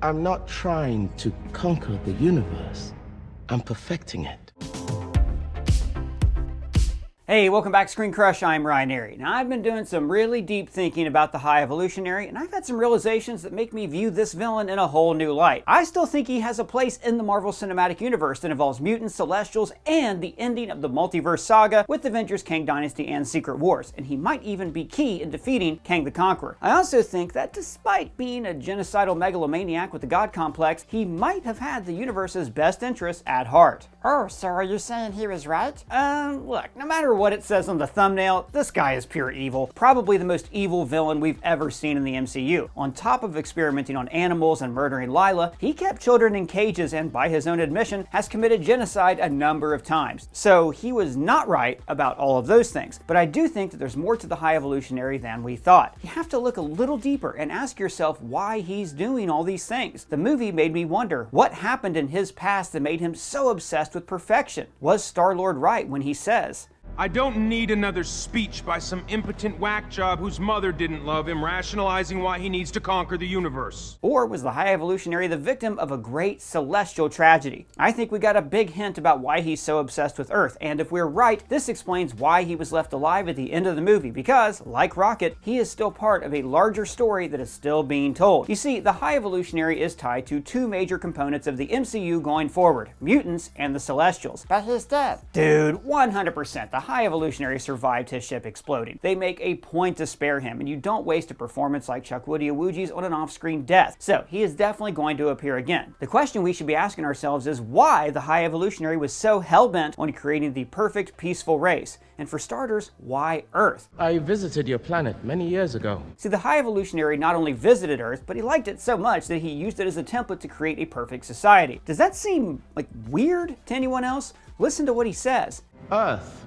I'm not trying to conquer the universe. I'm perfecting it. Hey, welcome back to ScreenCrush. I'm Ryan. Now, I've been doing some really deep thinking about the High Evolutionary, and I've had some realizations that make me view this villain in a whole new light. I still think he has a place in the Marvel Cinematic Universe that involves mutants, Celestials, and the ending of the multiverse saga with Avengers, Kang Dynasty, and Secret Wars, and he might even be key in defeating Kang the Conqueror. I also think that despite being a genocidal megalomaniac with the God complex, he might have had the universe's best interests at heart. Oh, so are you saying he was right? Look, no matter what it says on the thumbnail, this guy is pure evil. Probably the most evil villain we've ever seen in the MCU. On top of experimenting on animals and murdering Lila, he kept children in cages and, by his own admission, has committed genocide a number of times. So he was not right about all of those things. But I do think that there's more to the High Evolutionary than we thought. You have to look a little deeper and ask yourself why he's doing all these things. The movie made me wonder what happened in his past that made him so obsessed with perfection. Was Star-Lord right when he says, I don't need another speech by some impotent whack job whose mother didn't love him rationalizing why he needs to conquer the universe? Or was the High Evolutionary the victim of a great celestial tragedy? I think we got a big hint about why he's so obsessed with Earth, and if we're right, this explains why he was left alive at the end of the movie, because, like Rocket, he is still part of a larger story that is still being told. You see, the High Evolutionary is tied to two major components of the MCU going forward, mutants and the Celestials. But he's dead. Dude, 100%. The High Evolutionary survived his ship exploding. They make a point to spare him, and you don't waste a performance like Chukwudi on an off-screen death. So he is definitely going to appear again. The question we should be asking ourselves is why the High Evolutionary was so hell-bent on creating the perfect, peaceful race. And for starters, why Earth? I visited your planet many years ago. See, the High Evolutionary not only visited Earth, but he liked it so much that he used it as a template to create a perfect society. Does that seem, weird to anyone else? Listen to what he says. Earth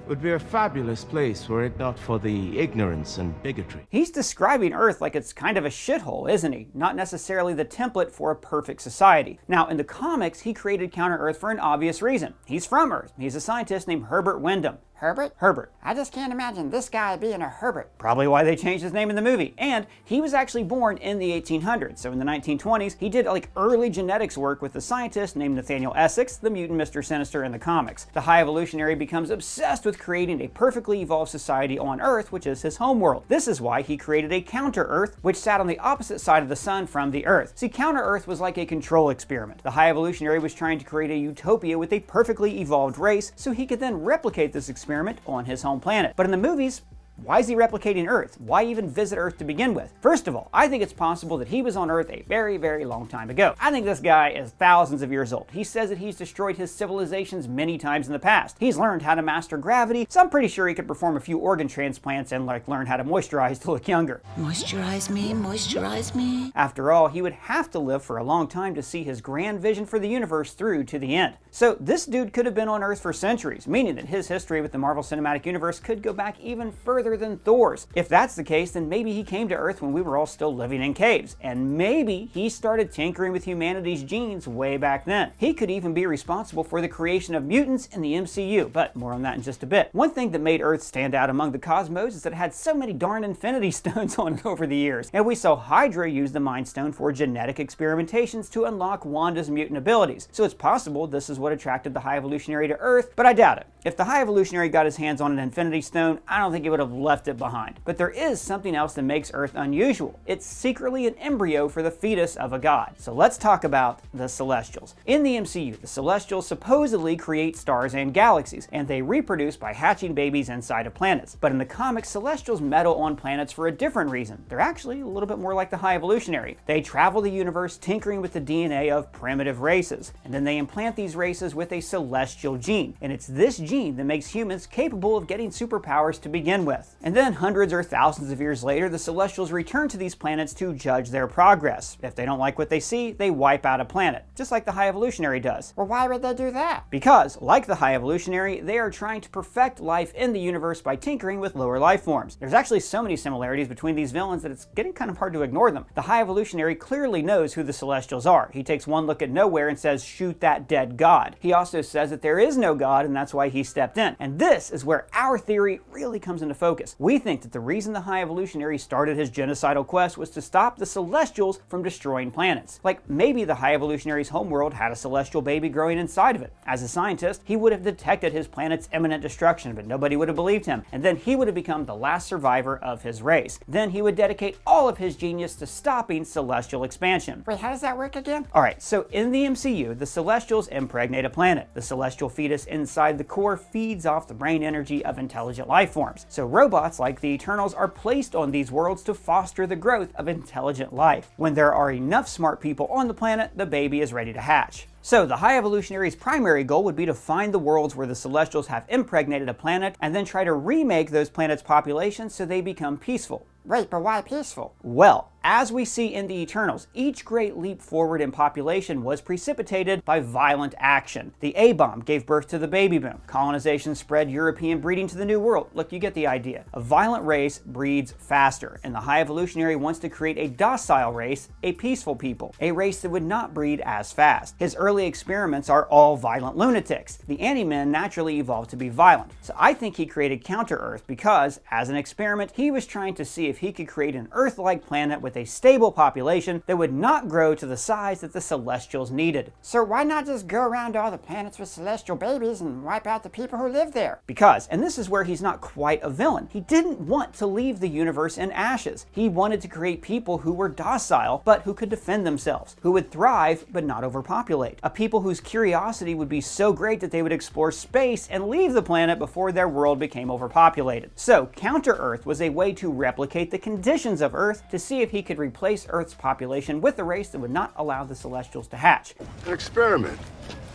would be a fabulous place were it not for the ignorance and bigotry. He's describing Earth like it's kind of a shithole, isn't he? Not necessarily the template for a perfect society. Now, in the comics, he created Counter-Earth for an obvious reason. He's from Earth. He's a scientist named Herbert Wyndham. Herbert? Herbert. I just can't imagine this guy being a Herbert. Probably why they changed his name in the movie. And he was actually born in the 1800s. So in the 1920s, he did early genetics work with a scientist named Nathaniel Essex, the mutant Mr. Sinister in the comics. The High Evolutionary becomes obsessed with creating a perfectly evolved society on Earth, which is his homeworld. This is why he created a Counter-Earth, which sat on the opposite side of the sun from the Earth. See, Counter-Earth was like a control experiment. The High Evolutionary was trying to create a utopia with a perfectly evolved race, so he could then replicate this experiment on his home planet. But in the movies, why is he replicating Earth? Why even visit Earth to begin with? First of all, I think it's possible that he was on Earth a very, very long time ago. I think this guy is thousands of years old. He says that he's destroyed his civilizations many times in the past. He's learned how to master gravity, so I'm pretty sure he could perform a few organ transplants and learn how to moisturize to look younger. Moisturize me, moisturize me. After all, he would have to live for a long time to see his grand vision for the universe through to the end. So this dude could have been on Earth for centuries, meaning that his history with the Marvel Cinematic Universe could go back even further than Thor's. If that's the case, then maybe he came to Earth when we were all still living in caves, and maybe he started tinkering with humanity's genes way back then. He could even be responsible for the creation of mutants in the MCU, but more on that in just a bit. One thing that made Earth stand out among the cosmos is that it had so many darn Infinity Stones on it over the years, and we saw Hydra use the Mind Stone for genetic experimentations to unlock Wanda's mutant abilities, so it's possible this is what attracted the High Evolutionary to Earth, but I doubt it. If the High Evolutionary got his hands on an Infinity Stone, I don't think he would have left it behind. But there is something else that makes Earth unusual. It's secretly an embryo for the fetus of a god. So let's talk about the Celestials. In the MCU, the Celestials supposedly create stars and galaxies, and they reproduce by hatching babies inside of planets. But in the comics, Celestials meddle on planets for a different reason. They're actually a little bit more like the High Evolutionary. They travel the universe tinkering with the DNA of primitive races, and then they implant these races with a celestial gene. And it's this gene that makes humans capable of getting superpowers to begin with. And then hundreds or thousands of years later, the Celestials return to these planets to judge their progress. If they don't like what they see, they wipe out a planet, just like the High Evolutionary does. Well, why would they do that? Because, like the High Evolutionary, they are trying to perfect life in the universe by tinkering with lower life forms. There's actually so many similarities between these villains that it's getting kind of hard to ignore them. The High Evolutionary clearly knows who the Celestials are. He takes one look at Nowhere and says, "Shoot that dead god." He also says that there is no god, and that's why he stepped in. And this is where our theory really comes into focus. focus. We think that the reason the High Evolutionary started his genocidal quest was to stop the Celestials from destroying planets. Like, maybe the High Evolutionary's homeworld had a Celestial baby growing inside of it. As a scientist, he would have detected his planet's imminent destruction, but nobody would have believed him, and then he would have become the last survivor of his race. Then he would dedicate all of his genius to stopping celestial expansion. Wait, how does that work again? Alright, so in the MCU, the Celestials impregnate a planet. The celestial fetus inside the core feeds off the brain energy of intelligent life forms. So robots like the Eternals are placed on these worlds to foster the growth of intelligent life. When there are enough smart people on the planet, the baby is ready to hatch. So the High Evolutionary's primary goal would be to find the worlds where the Celestials have impregnated a planet and then try to remake those planets' populations so they become peaceful. Wait, but why peaceful? Well, as we see in the Eternals, each great leap forward in population was precipitated by violent action. The A-bomb gave birth to the baby boom. Colonization spread European breeding to the New World. Look, you get the idea. A violent race breeds faster, and the High Evolutionary wants to create a docile race, a peaceful people, a race that would not breed as fast. His early experiments are all violent lunatics. The Anti-Men naturally evolved to be violent. So I think he created Counter-Earth because, as an experiment, he was trying to see if he could create an Earth-like planet with a stable population that would not grow to the size that the Celestials needed. So why not just go around to all the planets with celestial babies and wipe out the people who live there? Because, and this is where he's not quite a villain, he didn't want to leave the universe in ashes. He wanted to create people who were docile, but who could defend themselves, who would thrive, but not overpopulate. A people whose curiosity would be so great that they would explore space and leave the planet before their world became overpopulated. So, Counter-Earth was a way to replicate the conditions of Earth to see if he could replace Earth's population with a race that would not allow the Celestials to hatch. An experiment.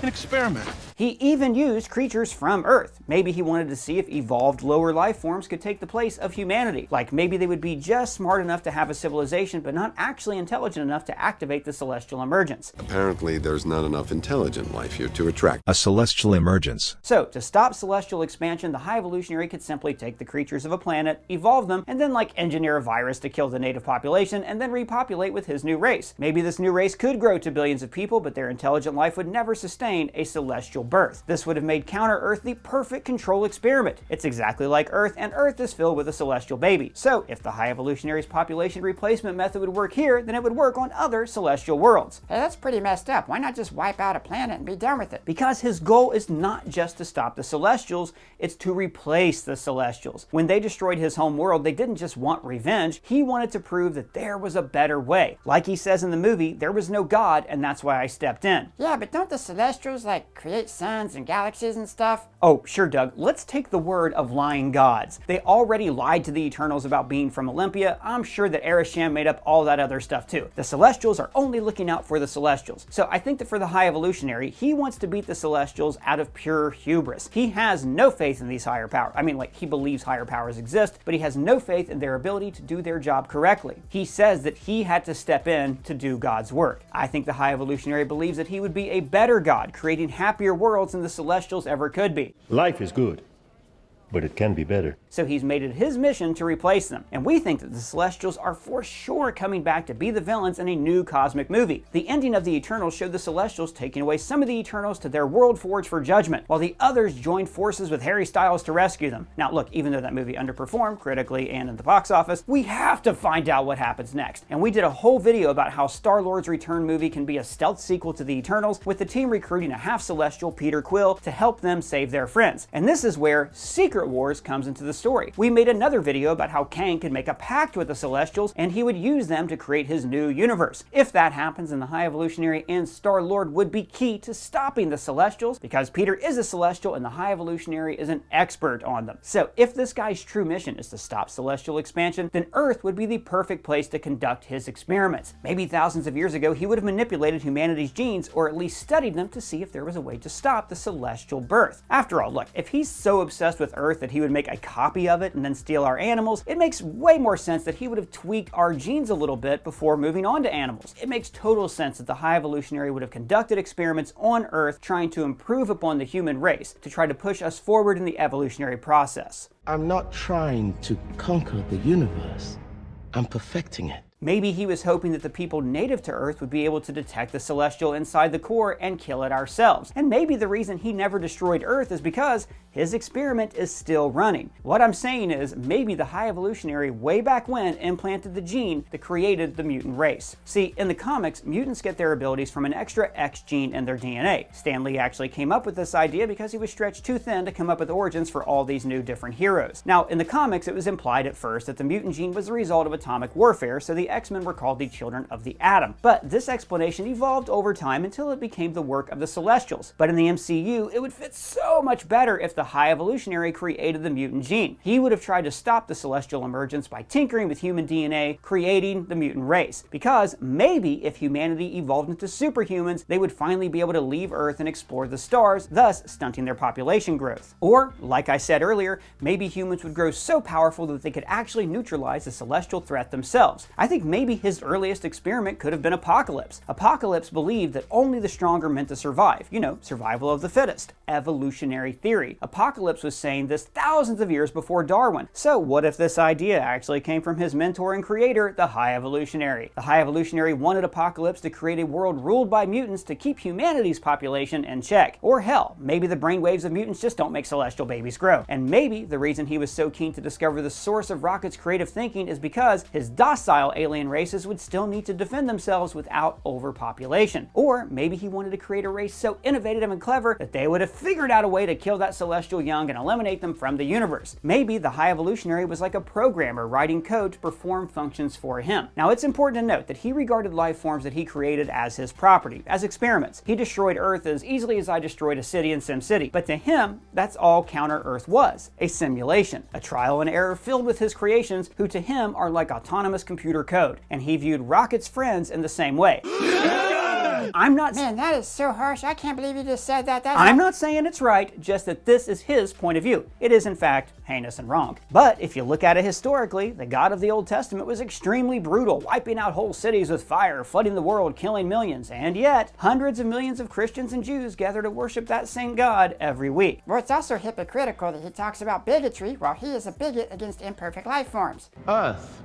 An experiment. He even used creatures from Earth. Maybe he wanted to see if evolved lower life forms could take the place of humanity. Like maybe they would be just smart enough to have a civilization, but not actually intelligent enough to activate the celestial emergence. Apparently, there's not enough intelligent life here to attract a celestial emergence. So, to stop celestial expansion, the High Evolutionary could simply take the creatures of a planet, evolve them, and then engineer a virus to kill the native population, and then repopulate with his new race. Maybe this new race could grow to billions of people, but their intelligent life would never sustain a celestial birth. This would have made Counter-Earth the perfect control experiment. It's exactly like Earth, and Earth is filled with a celestial baby. So, if the High Evolutionary's population replacement method would work here, then it would work on other celestial worlds. Hey, that's pretty messed up. Why not just wipe out a planet and be done with it? Because his goal is not just to stop the Celestials, it's to replace the Celestials. When they destroyed his home world, they didn't just want revenge, he wanted to prove that there was a better way. Like he says in the movie, there was no God, and that's why I stepped in. Yeah, but don't the Celestials, create suns and galaxies and stuff? Oh, sure, Doug. Let's take the word of lying gods. They already lied to the Eternals about being from Olympia. I'm sure that Ereshkigal made up all that other stuff too. The Celestials are only looking out for the Celestials. So I think that for the High Evolutionary, he wants to beat the Celestials out of pure hubris. He has no faith in these higher powers. I mean, he believes higher powers exist, but he has no faith in their ability to do their job correctly. He says that he had to step in to do God's work. I think the High Evolutionary believes that he would be a better God, creating happier worlds than the Celestials ever could be. Life is good, but it can be better. So he's made it his mission to replace them. And we think that the Celestials are for sure coming back to be the villains in a new cosmic movie. The ending of the Eternals showed the Celestials taking away some of the Eternals to their world forge for judgment, while the others joined forces with Harry Styles to rescue them. Now look, even though that movie underperformed critically and in the box office, we have to find out what happens next. And we did a whole video about how Star-Lord's Return movie can be a stealth sequel to the Eternals, with the team recruiting a half-Celestial, Peter Quill, to help them save their friends. And this is where Secret Wars comes into the story. We made another video about how Kang could make a pact with the Celestials, and he would use them to create his new universe. If that happens, then the High Evolutionary and Star-Lord would be key to stopping the Celestials, because Peter is a Celestial and the High Evolutionary is an expert on them. So if this guy's true mission is to stop celestial expansion, then Earth would be the perfect place to conduct his experiments. Maybe thousands of years ago, he would have manipulated humanity's genes, or at least studied them to see if there was a way to stop the celestial birth. After all, look, if he's so obsessed with Earth that he would make a copy of it and then steal our animals, it makes way more sense that he would have tweaked our genes a little bit before moving on to animals. It makes total sense that the High Evolutionary would have conducted experiments on Earth trying to improve upon the human race, to try to push us forward in the evolutionary process. I'm not trying to conquer the universe. I'm perfecting it. Maybe he was hoping that the people native to Earth would be able to detect the Celestial inside the core and kill it ourselves. And maybe the reason he never destroyed Earth is because his experiment is still running. What I'm saying is, maybe the High Evolutionary way back when implanted the gene that created the mutant race. See, in the comics, mutants get their abilities from an extra X gene in their DNA. Stan Lee actually came up with this idea because he was stretched too thin to come up with origins for all these new different heroes. Now, in the comics, it was implied at first that the mutant gene was the result of atomic warfare, so the X-Men were called the Children of the Atom. But this explanation evolved over time until it became the work of the Celestials. But in the MCU, it would fit so much better if the High Evolutionary created the mutant gene. He would have tried to stop the Celestial emergence by tinkering with human DNA, creating the mutant race. Because maybe if humanity evolved into superhumans, they would finally be able to leave Earth and explore the stars, thus stunting their population growth. Or, like I said earlier, maybe humans would grow so powerful that they could actually neutralize the Celestial threat themselves. I think maybe his earliest experiment could have been Apocalypse. Apocalypse believed that only the strong are meant to survive. You know, survival of the fittest. Evolutionary theory. Apocalypse was saying this thousands of years before Darwin. So what if this idea actually came from his mentor and creator, the High Evolutionary? The High Evolutionary wanted Apocalypse to create a world ruled by mutants to keep humanity's population in check. Or hell, maybe the brainwaves of mutants just don't make Celestial babies grow. And maybe the reason he was so keen to discover the source of Rocket's creative thinking is because his docile alien races would still need to defend themselves without overpopulation. Or maybe he wanted to create a race so innovative and clever that they would have figured out a way to kill that Celestial young and eliminate them from the universe. Maybe the High Evolutionary was like a programmer writing code to perform functions for him. Now, it's important to note that he regarded life forms that he created as his property, as experiments. He destroyed Earth as easily as I destroyed a city in SimCity. But to him, that's all Counter-Earth was, a simulation, a trial and error filled with his creations, who to him are like autonomous computer code. And he viewed Rocket's friends in the same way. I'm not... Man, that is so harsh. I can't believe you just said that. I'm not saying it's right, just that this is his point of view. It is, in fact, heinous and wrong. But if you look at it historically, the God of the Old Testament was extremely brutal, wiping out whole cities with fire, flooding the world, killing millions. And yet, hundreds of millions of Christians and Jews gather to worship that same God every week. Well, it's also hypocritical that he talks about bigotry while he is a bigot against imperfect life forms. Earth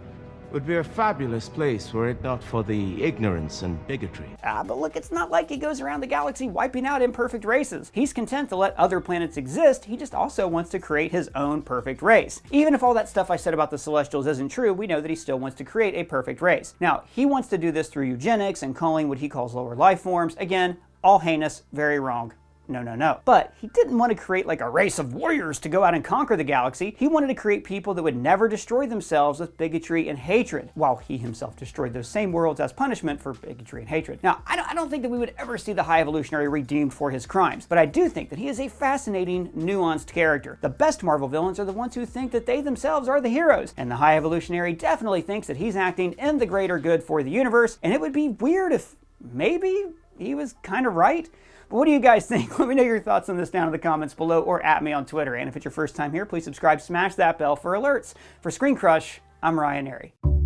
would be a fabulous place were it not for the ignorance and bigotry. But look, it's not like he goes around the galaxy wiping out imperfect races. He's content to let other planets exist, he just also wants to create his own perfect race. Even if all that stuff I said about the Celestials isn't true, we know that he still wants to create a perfect race. Now, he wants to do this through eugenics and culling what he calls lower life forms. Again, all heinous, very wrong. No, no, no. But he didn't want to create like a race of warriors to go out and conquer the galaxy. He wanted to create people that would never destroy themselves with bigotry and hatred, while he himself destroyed those same worlds as punishment for bigotry and hatred. Now, I don't think that we would ever see the High Evolutionary redeemed for his crimes, but I do think that he is a fascinating, nuanced character. The best Marvel villains are the ones who think that they themselves are the heroes, and the High Evolutionary definitely thinks that he's acting in the greater good for the universe, and it would be weird if maybe he was kind of right. But what do you guys think? Let me know your thoughts on this down in the comments below or at me on Twitter. And if it's your first time here, please subscribe, smash that bell for alerts. For ScreenCrush, I'm Ryan Airy.